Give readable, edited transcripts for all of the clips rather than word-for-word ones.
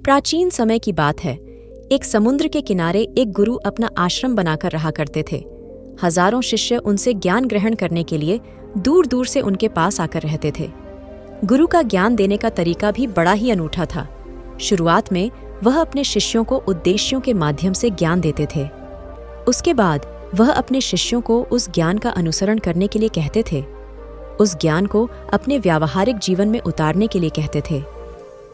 प्राचीन समय की बात है। एक समुद्र के किनारे एक गुरु अपना आश्रम बनाकर रहा करते थे। हजारों शिष्य उनसे ज्ञान ग्रहण करने के लिए दूर दूर से उनके पास आकर रहते थे। गुरु का ज्ञान देने का तरीका भी बड़ा ही अनूठा था। शुरुआत में वह अपने शिष्यों को उद्देश्यों के माध्यम से ज्ञान देते थे। उसके बाद वह अपने शिष्यों को उस ज्ञान का अनुसरण करने के लिए कहते थे। उस ज्ञान को अपने व्यावहारिक जीवन में उतारने के लिए कहते थे।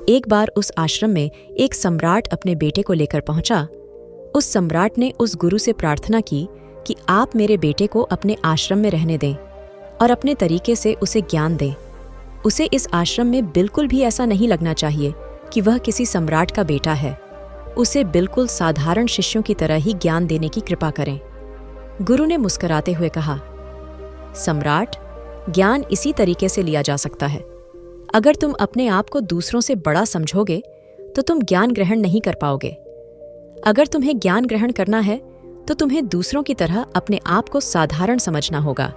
एक बार उस आश्रम में एक सम्राट अपने बेटे को लेकर पहुंचा। उस सम्राट ने उस गुरु से प्रार्थना की कि आप मेरे बेटे को अपने आश्रम में रहने दें और अपने तरीके से उसे ज्ञान दें। उसे इस आश्रम में बिल्कुल भी ऐसा नहीं लगना चाहिए कि वह किसी सम्राट का बेटा है। उसे बिल्कुल साधारण शिष्यों की तरह ही ज्ञान देने की कृपा करें। गुरु ने मुस्कुराते हुए कहा, सम्राट, ज्ञान इसी तरीके से लिया जा सकता है। अगर तुम अपने आप को दूसरों से बड़ा समझोगे तो तुम ज्ञान ग्रहण नहीं कर पाओगे। अगर तुम्हें ज्ञान ग्रहण करना है तो तुम्हें दूसरों की तरह अपने आप को साधारण समझना होगा।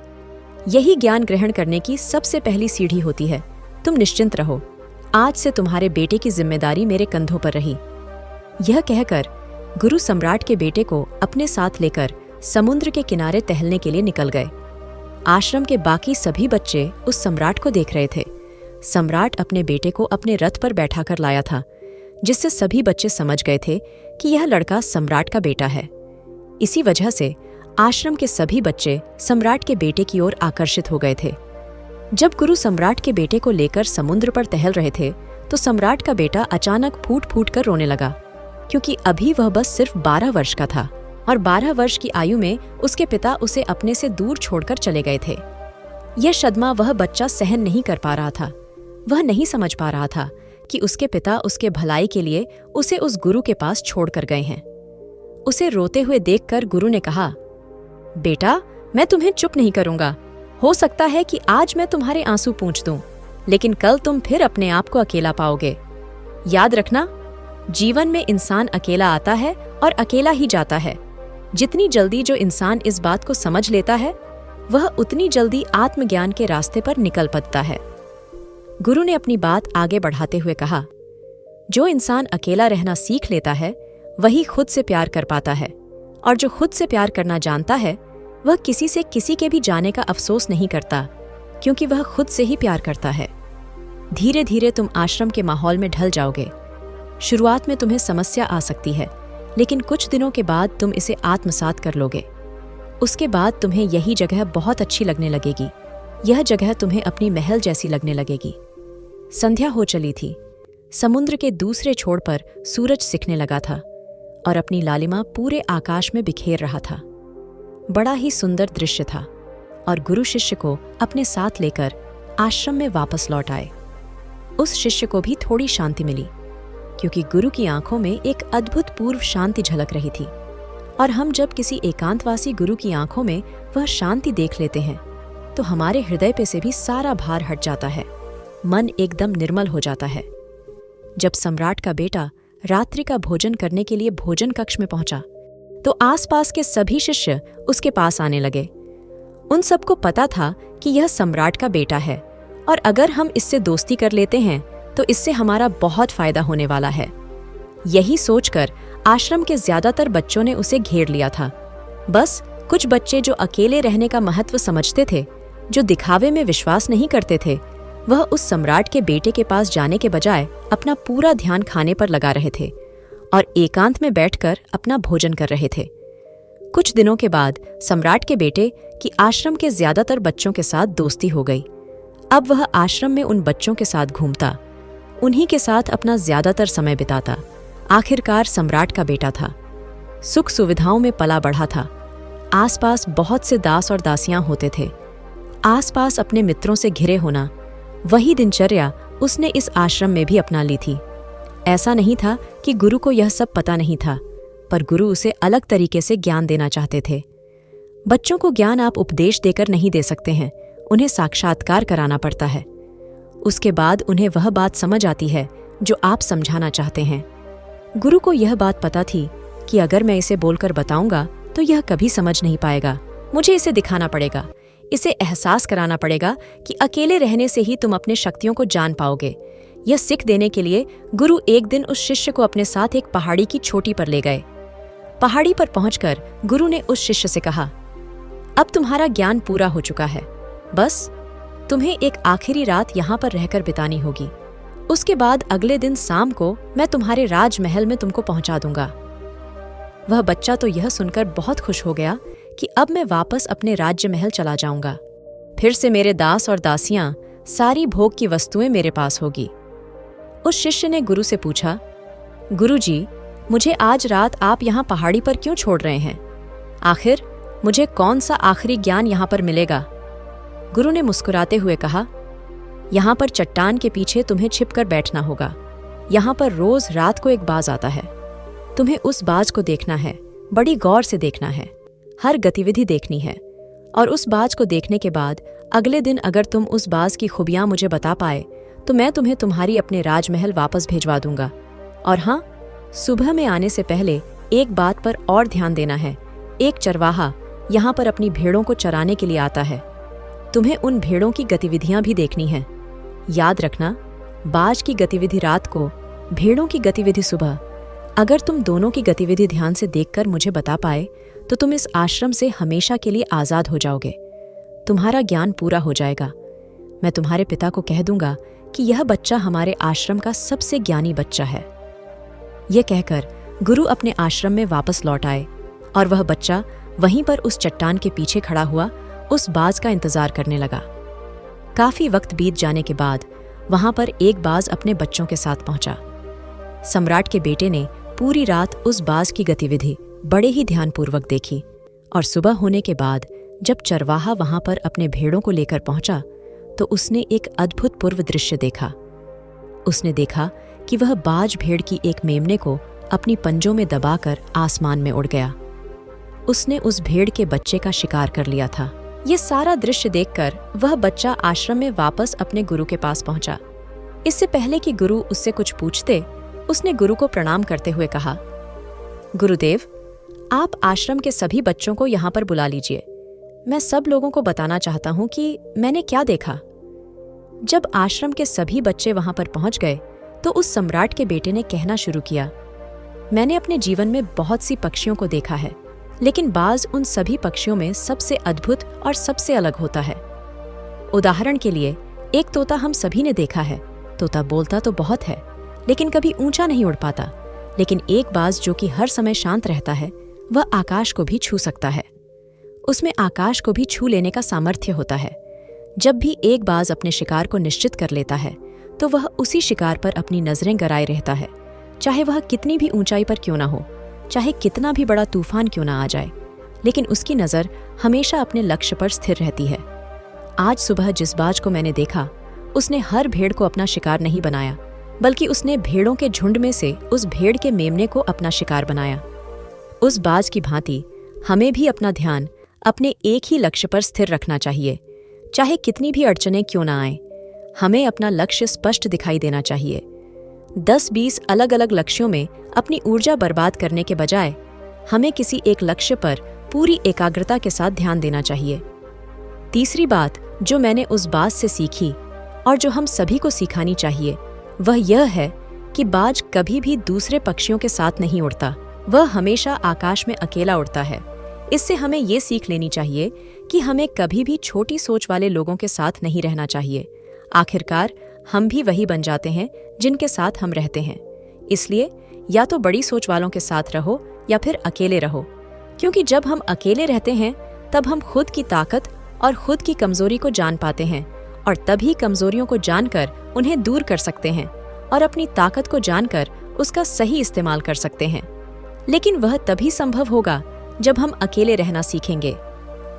यही ज्ञान ग्रहण करने की सबसे पहली सीढ़ी होती है। तुम निश्चिंत रहो, आज से तुम्हारे बेटे की जिम्मेदारी मेरे कंधों पर रही। यह कहकर गुरु सम्राट के बेटे को अपने साथ लेकर समुद्र के किनारे टहलने के लिए निकल गए। आश्रम के बाकी सभी बच्चे उस सम्राट को देख रहे थे। सम्राट अपने बेटे को अपने रथ पर बैठाकर लाया था, जिससे सभी बच्चे समझ गए थे कि यह लड़का सम्राट का बेटा है। इसी वजह से आश्रम के सभी बच्चे सम्राट के बेटे की ओर आकर्षित हो गए थे। जब गुरु सम्राट के बेटे को लेकर समुद्र पर टहल रहे थे तो सम्राट का बेटा अचानक फूट फूट कर रोने लगा, क्योंकि अभी वह बस सिर्फ 12 वर्ष का था और 12 वर्ष की आयु में उसके पिता उसे अपने से दूर छोड़कर चले गए थे। यह सदमा वह बच्चा सहन नहीं कर पा रहा था। वह नहीं समझ पा रहा था कि उसके पिता उसके भलाई के लिए उसे उस गुरु के पास छोड़कर गए हैं। उसे रोते हुए देखकर गुरु ने कहा, बेटा, मैं तुम्हें चुप नहीं करूंगा। हो सकता है कि आज मैं तुम्हारे आंसू पोंछ दूं, लेकिन कल तुम फिर अपने आप को अकेला पाओगे। याद रखना, जीवन में इंसान अकेला आता है और अकेला ही जाता है। जितनी जल्दी जो इंसान इस बात को समझ लेता है, वह उतनी जल्दी आत्मज्ञान के रास्ते पर निकल पड़ता है। गुरु ने अपनी बात आगे बढ़ाते हुए कहा, जो इंसान अकेला रहना सीख लेता है वही खुद से प्यार कर पाता है, और जो खुद से प्यार करना जानता है वह किसी से किसी के भी जाने का अफसोस नहीं करता, क्योंकि वह खुद से ही प्यार करता है। धीरे धीरे तुम आश्रम के माहौल में ढल जाओगे। शुरुआत में तुम्हें समस्या आ सकती है, लेकिन कुछ दिनों के बाद तुम इसे आत्मसात कर लोगे। उसके बाद तुम्हें यही जगह बहुत अच्छी लगने लगेगी। यह जगह तुम्हें अपनी महल जैसी लगने लगेगी। संध्या हो चली थी। समुद्र के दूसरे छोर पर सूरज सिकने लगा था और अपनी लालिमा पूरे आकाश में बिखेर रहा था। बड़ा ही सुंदर दृश्य था और गुरु शिष्य को अपने साथ लेकर आश्रम में वापस लौट आए। उस शिष्य को भी थोड़ी शांति मिली, क्योंकि गुरु की आंखों में एक अद्भुत पूर्व शांति झलक रही थी। और हम जब किसी एकांतवासी गुरु की आंखों में वह शांति देख लेते हैं तो हमारे हृदय पे से भी सारा भार हट जाता है। मन एकदम निर्मल हो जाता है। जब सम्राट का बेटा रात्रि का भोजन करने के लिए भोजन कक्ष में पहुंचा तो आसपास के सभी शिष्य उसके पास आने लगे। उन सबको पता था कि यह सम्राट का बेटा है और अगर हम इससे दोस्ती कर लेते हैं तो इससे हमारा बहुत फायदा होने वाला है। यही सोचकर आश्रम के ज्यादातर बच्चों ने उसे घेर लिया था। बस कुछ बच्चे जो अकेले रहने का महत्व समझते थे, जो दिखावे में विश्वास नहीं करते थे, वह उस सम्राट के बेटे के पास जाने के बजाय अपना पूरा ध्यान खाने पर लगा रहे थे और एकांत में बैठकर अपना भोजन कर रहे थे। कुछ दिनों के बाद सम्राट के बेटे की आश्रम के ज्यादातर बच्चों के साथ दोस्ती हो गई। अब वह आश्रम में उन बच्चों के साथ घूमता, उन्हीं के साथ अपना ज्यादातर समय बिताता। आखिरकार सम्राट का बेटा था, सुख सुविधाओं में पला बढ़ा था। आसपास बहुत से दास और दासियां होते थे। आसपास अपने मित्रों से घिरे होना, वही दिनचर्या उसने इस आश्रम में भी अपना ली थी। ऐसा नहीं था कि गुरु को यह सब पता नहीं था, पर गुरु उसे अलग तरीके से ज्ञान देना चाहते थे। बच्चों को ज्ञान आप उपदेश देकर नहीं दे सकते हैं, उन्हें साक्षात्कार कराना पड़ता है। उसके बाद उन्हें वह बात समझ आती है जो आप समझाना चाहते हैं। गुरु को यह बात पता थी कि अगर मैं इसे बोलकर बताऊंगा तो यह कभी समझ नहीं पाएगा। मुझे इसे दिखाना पड़ेगा, इसे एहसास कराना पड़ेगा कि अकेले रहने से ही तुम अपने शक्तियों को जान पाओगे। यह सिख देने के लिए गुरु एक दिन उस शिष्य को अपने साथ एक पहाड़ी की चोटी पर ले गए। पहाड़ी पर पहुंचकर गुरु ने उस शिष्य से कहा, अब तुम्हारा ज्ञान पूरा हो चुका है, बस तुम्हें एक आखिरी रात यहाँ पर रहकर बितानी होगी। उसके बाद अगले दिन शाम को मैं तुम्हारे राजमहल में तुमको पहुंचा दूंगा। वह बच्चा तो यह सुनकर बहुत खुश हो गया कि अब मैं वापस अपने राज्य महल चला जाऊंगा, फिर से मेरे दास और दासियां, सारी भोग की वस्तुएं मेरे पास होगी। उस शिष्य ने गुरु से पूछा, गुरुजी, मुझे आज रात आप यहाँ पहाड़ी पर क्यों छोड़ रहे हैं? आखिर मुझे कौन सा आखिरी ज्ञान यहाँ पर मिलेगा? गुरु ने मुस्कुराते हुए कहा, यहाँ पर चट्टान के पीछे तुम्हें छिपकर बैठना होगा। यहाँ पर रोज रात को एक बाज आता है। तुम्हें उस बाज को देखना है, बड़ी गौर से देखना है, हर गतिविधि देखनी है, और उस बाज को देखने के बाद अगले दिन अगर तुम उस बाज की खूबियां मुझे बता पाए तो मैं तुम्हें तुम्हारी अपने राजमहल वापस भेजवा दूंगा। और हाँ, सुबह में आने से पहले एक बात पर और ध्यान देना है। एक चरवाहा यहाँ पर अपनी भेड़ों को चराने के लिए आता है। तुम्हें उन भेड़ों की गतिविधियां भी देखनी है। याद रखना, बाज की गतिविधि रात को, भेड़ों की गतिविधि सुबह। अगर तुम दोनों की गतिविधि ध्यान से देखकर मुझे बता पाए तो तुम इस आश्रम से हमेशा के लिए आजाद हो जाओगे। तुम्हारा ज्ञान पूरा हो जाएगा। मैं तुम्हारे पिता को कह दूंगा कि यह बच्चा हमारे आश्रम का सबसे ज्ञानी बच्चा है। यह कहकर गुरु अपने आश्रम में वापस लौट आए और वह बच्चा वहीं पर उस चट्टान के पीछे खड़ा हुआ उस बाज का इंतजार करने लगा। काफी वक्त बीत जाने के बाद वहां पर एक बाज अपने बच्चों के साथ पहुंचा। सम्राट के बेटे ने पूरी रात उस बाज की गतिविधि बड़े ही ध्यानपूर्वक देखी और सुबह होने के बाद जब चरवाहा वहां पर अपने भेड़ों को लेकर पहुंचा तो उसने एक अद्भुतपूर्व दृश्य देखा। उसने देखा कि वह बाज भेड़ की एक मेमने को अपनी पंजों में दबाकर आसमान में उड़ गया। उसने उस भेड़ के बच्चे का शिकार कर लिया था। ये सारा दृश्य देखकर वह बच्चा आश्रम में वापस अपने गुरु के पास पहुंचा। इससे पहले कि गुरु उससे कुछ पूछते, उसने गुरु को प्रणाम करते हुए कहा, गुरुदेव, आप आश्रम के सभी बच्चों को यहाँ पर बुला लीजिए। मैं सब लोगों को बताना चाहता हूँ कि मैंने क्या देखा। जब आश्रम के सभी बच्चे वहां पर पहुंच गए तो उस सम्राट के बेटे ने कहना शुरू किया, मैंने अपने जीवन में बहुत सी पक्षियों को देखा है, लेकिन बाज उन सभी पक्षियों में सबसे अद्भुत और सबसे अलग होता है। उदाहरण के लिए, एक तोता हम सभी ने देखा है। तोता बोलता तो बहुत है, लेकिन कभी ऊंचा नहीं उड़ पाता। लेकिन एक बाज जो कि हर समय शांत रहता है, वह आकाश को भी छू सकता है। उसमें आकाश को भी छू लेने का सामर्थ्य होता है। जब भी एक बाज अपने शिकार को निश्चित कर लेता है तो वह उसी शिकार पर अपनी नजरें गड़ाए रहता है, चाहे वह कितनी भी ऊंचाई पर क्यों ना हो, चाहे कितना भी बड़ा तूफान क्यों ना आ जाए, लेकिन उसकी नजर हमेशा अपने लक्ष्य पर स्थिर रहती है। आज सुबह जिस बाज को मैंने देखा, उसने हर भेड़ को अपना शिकार नहीं बनाया, बल्कि उसने भेड़ों के झुंड में से उस भेड़ के मेमने को अपना शिकार बनाया। उस बाज की भांति हमें भी अपना ध्यान अपने एक ही लक्ष्य पर स्थिर रखना चाहिए, चाहे कितनी भी अड़चनें क्यों ना आएं। हमें अपना लक्ष्य स्पष्ट दिखाई देना चाहिए। 10-20 अलग अलग लक्ष्यों में अपनी ऊर्जा बर्बाद करने के बजाय हमें किसी एक लक्ष्य पर पूरी एकाग्रता के साथ ध्यान देना चाहिए। तीसरी बात जो मैंने उस बाज से सीखी और जो हम सभी को सिखानी चाहिए, वह यह है कि बाज कभी भी दूसरे पक्षियों के साथ नहीं उड़ता। वह हमेशा आकाश में अकेला उड़ता है। इससे हमें ये सीख लेनी चाहिए कि हमें कभी भी छोटी सोच वाले लोगों के साथ नहीं रहना चाहिए। आखिरकार हम भी वही बन जाते हैं जिनके साथ हम रहते हैं। इसलिए या तो बड़ी सोच वालों के साथ रहो या फिर अकेले रहो, क्योंकि जब हम अकेले रहते हैं तब हम खुद की ताकत और खुद की कमजोरी को जान पाते हैं, और तभी कमजोरियों को जानकर उन्हें दूर कर सकते हैं और अपनी ताकत को जानकर उसका सही इस्तेमाल कर सकते हैं। लेकिन वह तभी संभव होगा जब हम अकेले रहना सीखेंगे।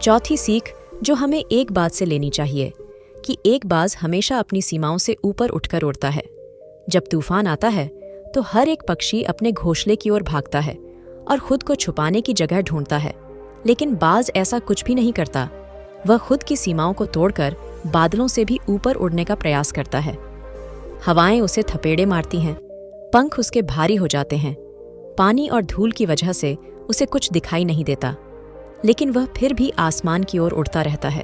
चौथी सीख जो हमें एक बात से लेनी चाहिए कि एक बाज हमेशा अपनी सीमाओं से ऊपर उठकर उड़ता है। जब तूफान आता है तो हर एक पक्षी अपने घोंसले की ओर भागता है और खुद को छुपाने की जगह ढूंढता है, लेकिन बाज ऐसा कुछ भी नहीं करता। वह खुद की सीमाओं को तोड़कर बादलों से भी ऊपर उड़ने का प्रयास करता है। हवाएं उसे थपेड़े मारती हैं, पंख उसके भारी हो जाते हैं, पानी और धूल की वजह से उसे कुछ दिखाई नहीं देता, लेकिन वह फिर भी आसमान की ओर उड़ता रहता है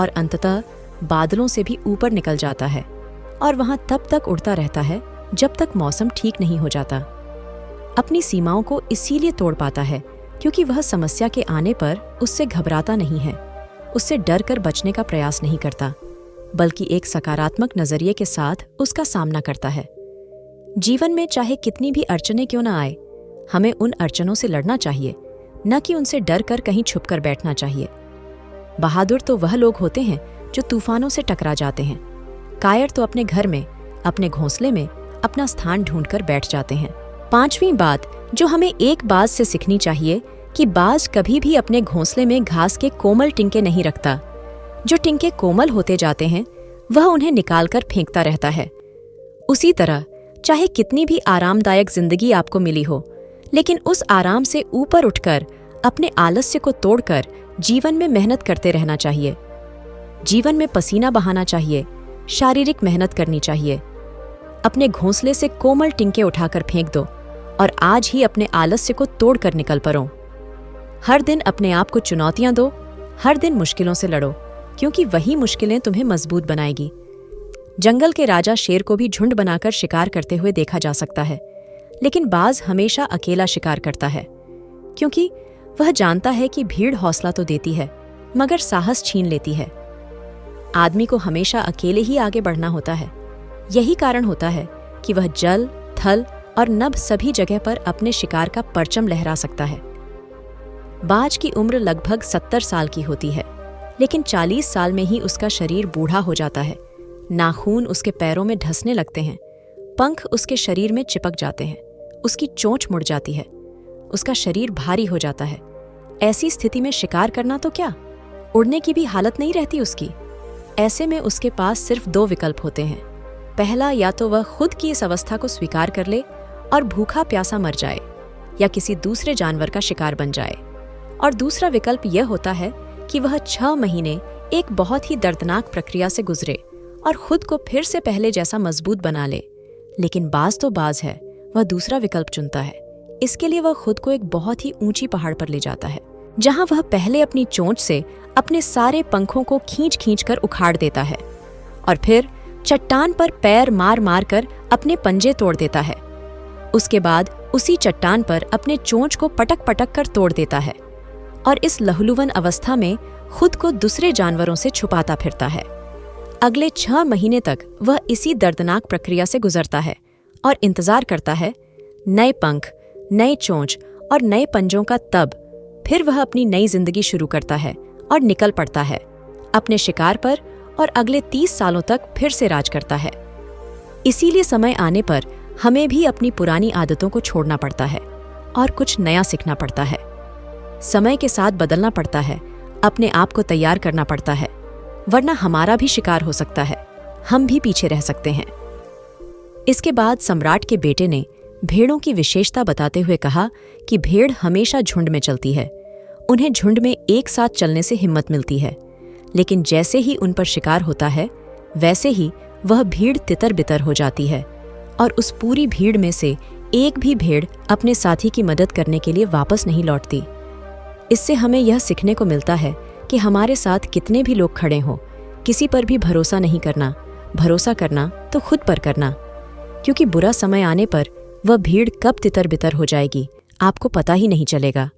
और अंततः बादलों से भी ऊपर निकल जाता है और वहां तब तक उड़ता रहता है जब तक मौसम ठीक नहीं हो जाता। अपनी सीमाओं को इसीलिए तोड़ पाता है क्योंकि वह समस्या के आने पर उससे घबराता नहीं है, उससे डर कर बचने का प्रयास नहीं करता, बल्कि एक सकारात्मक नजरिए के साथ उसका सामना करता है। जीवन में चाहे कितनी भी अड़चनें क्यों न आए, हमें उन अड़चनों से लड़ना चाहिए, न कि उनसे डर कर कहीं छुप कर बैठना चाहिए। बहादुर तो वह लोग होते हैं जो तूफानों से टकरा जाते हैं। कायर तो अपने घर में, अपने घोंसले में अपना स्थान ढूंढकर बैठ जाते हैं। 5वीं बात जो हमें एक बाज से सीखनी चाहिए कि बाज कभी भी अपने घोंसले में घास के कोमल टिंके नहीं रखता। जो टिंके कोमल होते जाते हैं वह उन्हें निकालकर फेंकता रहता है। उसी तरह चाहे कितनी भी आरामदायक जिंदगी आपको मिली हो, लेकिन उस आराम से ऊपर उठकर अपने आलस्य को तोड़कर जीवन में मेहनत करते रहना चाहिए। जीवन में पसीना बहाना चाहिए, शारीरिक मेहनत करनी चाहिए। अपने घोंसले से कोमल टिंके उठाकर फेंक दो और आज ही अपने आलस्य को तोड़कर निकल पड़ो। हर दिन अपने आप को चुनौतियां दो, हर दिन मुश्किलों से लड़ो, क्योंकि वही मुश्किलें तुम्हें मजबूत बनाएगी। जंगल के राजा शेर को भी झुंड बनाकर शिकार करते हुए देखा जा सकता है, लेकिन बाज हमेशा अकेला शिकार करता है, क्योंकि वह जानता है कि भीड़ हौसला तो देती है मगर साहस छीन लेती है। आदमी को हमेशा अकेले ही आगे बढ़ना होता है। यही कारण होता है कि वह जल, थल और नभ सभी जगह पर अपने शिकार का परचम लहरा सकता है। बाज की उम्र लगभग 70 साल की होती है, लेकिन 40 साल में ही उसका शरीर बूढ़ा हो जाता है। नाखून उसके पैरों में ढसने लगते हैं, पंख उसके शरीर में चिपक जाते हैं, उसकी चोंच मुड़ जाती है, उसका शरीर भारी हो जाता है। ऐसी स्थिति में शिकार करना तो क्या, उड़ने की भी हालत नहीं रहती उसकी। ऐसे में उसके पास सिर्फ 2 विकल्प होते हैं। पहला, या तो वह खुद की इस अवस्था को स्वीकार कर ले और भूखा प्यासा मर जाए, या किसी दूसरे जानवर का शिकार बन जाए। और दूसरा विकल्प यह होता है कि वह 6 महीने एक बहुत ही दर्दनाक प्रक्रिया से गुजरे और खुद को फिर से पहले जैसा मजबूत बना ले। लेकिन बाज तो बाज है, वह दूसरा विकल्प चुनता है। इसके लिए वह खुद को एक बहुत ही ऊंची पहाड़ पर ले जाता है, जहां वह पहले अपनी चोंच से अपने सारे पंखों को खींच खींच कर उखाड़ देता है और फिर चट्टान पर पैर मार मार कर अपने पंजे तोड़ देता है। उसके बाद उसी चट्टान पर अपने चोंच को पटक पटक कर तोड़ देता है और इस लहलुवन अवस्था में खुद को दूसरे जानवरों से छुपाता फिरता है। अगले 6 महीने तक वह इसी दर्दनाक प्रक्रिया से गुजरता है और इंतजार करता है नए पंख, नए चोंच और नए पंजों का। तब फिर वह अपनी नई जिंदगी शुरू करता है और निकल पड़ता है अपने शिकार पर और अगले 30 सालों तक फिर से राज करता है। इसीलिए समय आने पर हमें भी अपनी पुरानी आदतों को छोड़ना पड़ता है और कुछ नया सीखना पड़ता है। समय के साथ बदलना पड़ता है, अपने आप को तैयार करना पड़ता है, वरना हमारा भी शिकार हो सकता है, हम भी पीछे रह सकते हैं। इसके बाद सम्राट के बेटे ने भेड़ों की विशेषता बताते हुए कहा कि भेड़ हमेशा झुंड में चलती है। उन्हें झुंड में एक साथ चलने से हिम्मत मिलती है, लेकिन जैसे ही उन पर शिकार होता है वैसे ही वह भीड़ तितर बितर हो जाती है और उस पूरी भीड़ में से एक भी भेड़ अपने साथी की मदद करने के लिए वापस नहीं लौटती। इससे हमें यह सीखने को मिलता है कि हमारे साथ कितने भी लोग खड़े हों, किसी पर भी भरोसा नहीं करना। भरोसा करना तो खुद पर करना, क्योंकि बुरा समय आने पर वह भीड़ कब तितर बितर हो जाएगी आपको पता ही नहीं चलेगा।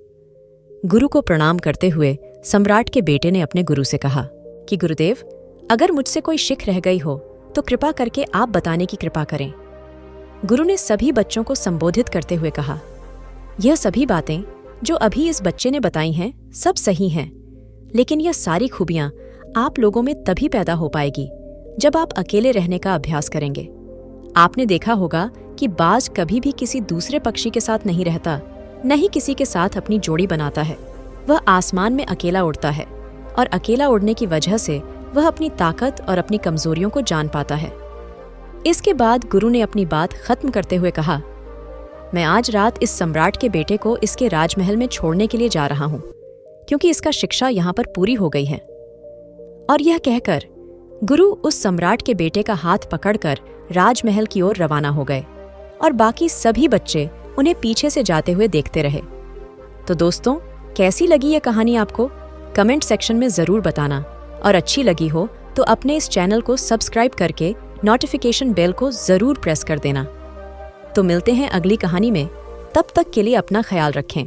गुरु को प्रणाम करते हुए सम्राट के बेटे ने अपने गुरु से कहा कि गुरुदेव, अगर मुझसे कोई शिख रह गई हो तो कृपा करके आप बताने की कृपा करें। गुरु ने सभी बच्चों को संबोधित करते हुए कहा, यह सभी बातें जो अभी इस बच्चे ने बताई हैं सब सही हैं, लेकिन यह सारी खूबियां आप लोगों में तभी पैदा हो पाएगी जब आप अकेले रहने का अभ्यास करेंगे। आपने देखा होगा कि बाज कभी भी किसी दूसरे पक्षी के साथ नहीं रहता, न ही किसी के साथ अपनी जोड़ी बनाता है। वह आसमान में अकेला उड़ता है और अकेला उड़ने की वजह से वह अपनी ताकत और अपनी कमजोरियों को जान पाता है। इसके बाद गुरु ने अपनी बात खत्म करते हुए कहा, मैं आज रात इस सम्राट के बेटे को इसके राजमहल में छोड़ने के लिए जा रहा हूं, क्योंकि इसका शिक्षा यहाँ पर पूरी हो गई है। और यह कहकर गुरु उस सम्राट के बेटे का हाथ पकड़कर राजमहल की ओर रवाना हो गए और बाकी सभी बच्चे उन्हें पीछे से जाते हुए देखते रहे। तो दोस्तों, कैसी लगी यह कहानी आपको? कमेंट सेक्शन में जरूर बताना, और अच्छी लगी हो तो अपने इस चैनल को सब्सक्राइब करके नोटिफिकेशन बेल को ज़रूर प्रेस कर देना। तो मिलते हैं अगली कहानी में, तब तक के लिए अपना ख्याल रखें।